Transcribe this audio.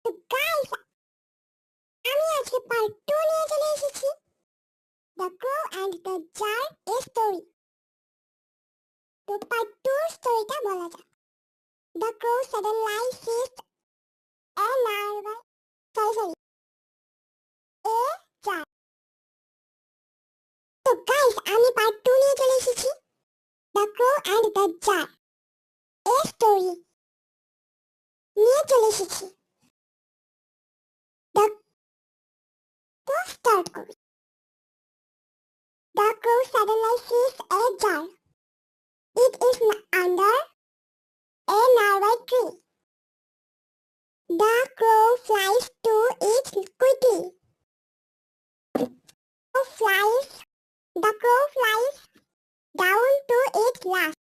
তো গাইস, আমি আজকে পার্ট 2 নিয়ে চলে এসেছি, the crow and the jar a story. তো পার্ট 2 স্টোরিটা বলা যাক। The crow suddenly seized a narwhal, a jar. তো গাইস, আমি পার্ট 2 নিয়ে চলে এসেছি, the crow and the jar a story নিয়ে চলে এসেছি। তো স্টার্ট করি। The crow suddenly sees a jar. It is under a narrow tree. The crow flies to it quickly. The crow flies down to it last.